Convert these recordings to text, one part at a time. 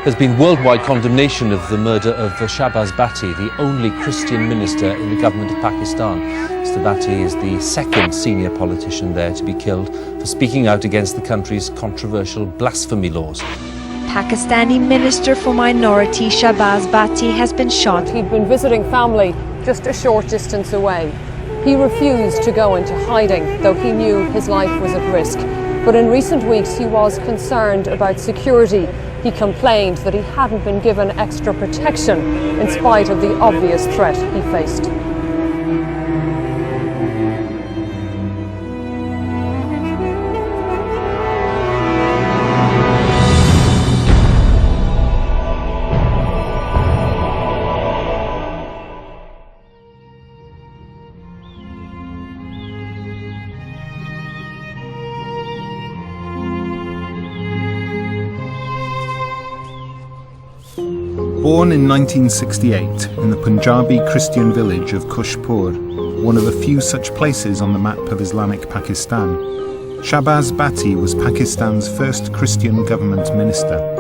There's been worldwide condemnation of the murder of Shahbaz Bhatti, the only Christian minister in the government of Pakistan. Mr. Bhatti is the second senior politician there to be killed for speaking out against the country's controversial blasphemy laws. Pakistani Minister for Minority Shahbaz Bhatti has been shot. He'd been visiting family just a short distance away. He refused to go into hiding, though he knew his life was at risk. But in recent weeks he was concerned about security. He complained that he hadn't been given extra protection in spite of the obvious threat he faced. Born in 1968 in the Punjabi Christian village of Kushpur, one of the few such places on the map of Islamic Pakistan, Shahbaz Bhatti was Pakistan's first Christian government minister.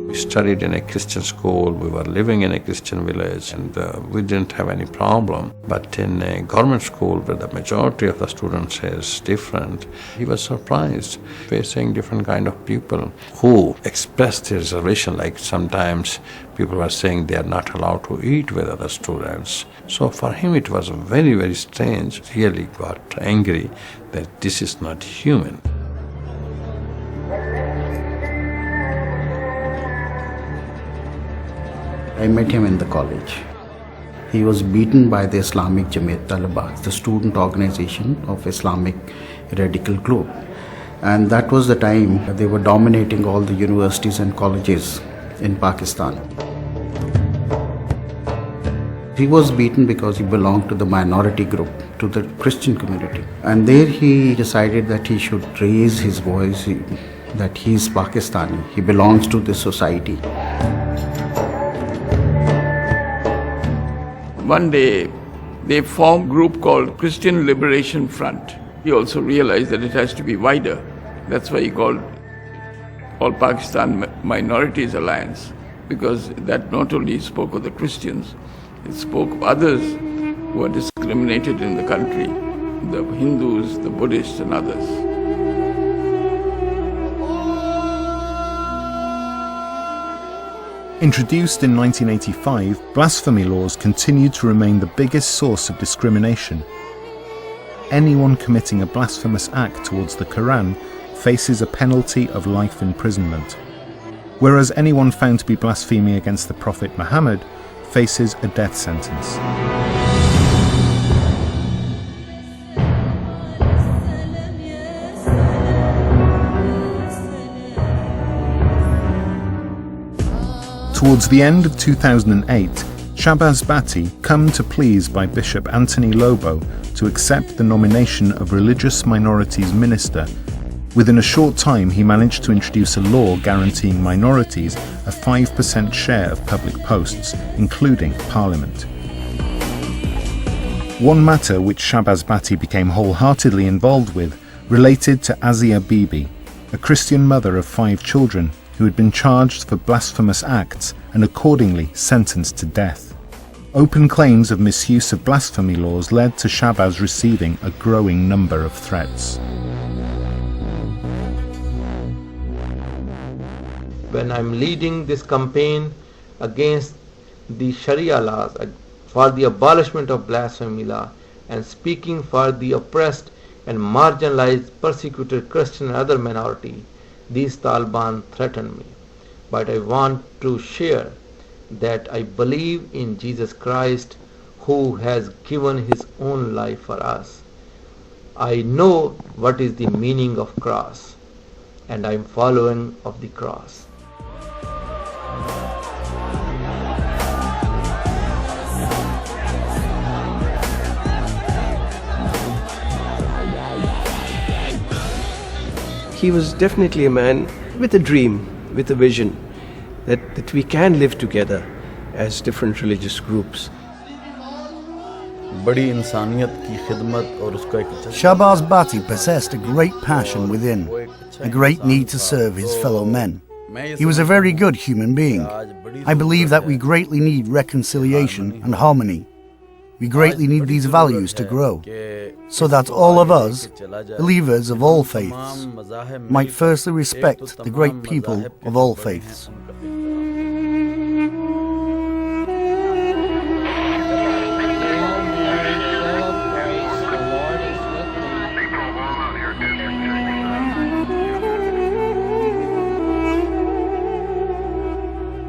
We studied in a Christian school, we were living in a Christian village, and we didn't have any problem. But in a government school where the majority of the students is different, he was surprised facing different kind of people who expressed their reservation, like sometimes people were saying they are not allowed to eat with other students. So for him it was very, very strange. He really got angry that this is not human. I met him in the college. He was beaten by the Islamic Tehrik-i-Taliban, the student organization of Islamic radical group. And that was the time they were dominating all the universities and colleges in Pakistan. He was beaten because he belonged to the minority group, to the Christian community. And there he decided that he should raise his voice, that he is Pakistani, he belongs to this society. One day, they formed a group called Christian Liberation Front. He also realized that it has to be wider. That's why he called All Pakistan Minorities Alliance, because that not only spoke of the Christians, it spoke of others who are discriminated in the country, the Hindus, the Buddhists and others. Introduced in 1985, blasphemy laws continue to remain the biggest source of discrimination. Anyone committing a blasphemous act towards the Quran faces a penalty of life imprisonment, whereas anyone found to be blaspheming against the Prophet Muhammad faces a death sentence. Towards the end of 2008, Shahbaz Bhatti, come to please by Bishop Anthony Lobo to accept the nomination of Religious Minorities Minister. Within a short time, he managed to introduce a law guaranteeing minorities a 5% share of public posts, including Parliament. One matter which Shahbaz Bhatti became wholeheartedly involved with related to Asia Bibi, a Christian mother of 5 children who had been charged for blasphemous acts and accordingly sentenced to death. Open claims of misuse of blasphemy laws led to Shahbaz receiving a growing number of threats. When I'm leading this campaign against the Sharia laws for the abolishment of blasphemy law and speaking for the oppressed and marginalized, persecuted Christian and other minority, these Taliban threaten me. But I want to share that I believe in Jesus Christ, who has given his own life for us. I know what is the meaning of cross, and I am following of the cross. He was definitely a man with a dream, with a vision, that we can live together as different religious groups. Shahbaz Bhatti possessed a great passion within, a great need to serve his fellow men. He was a very good human being. I believe that we greatly need reconciliation and harmony. We greatly need these values to grow, so that all of us, believers of all faiths, might firstly respect the great people of all faiths.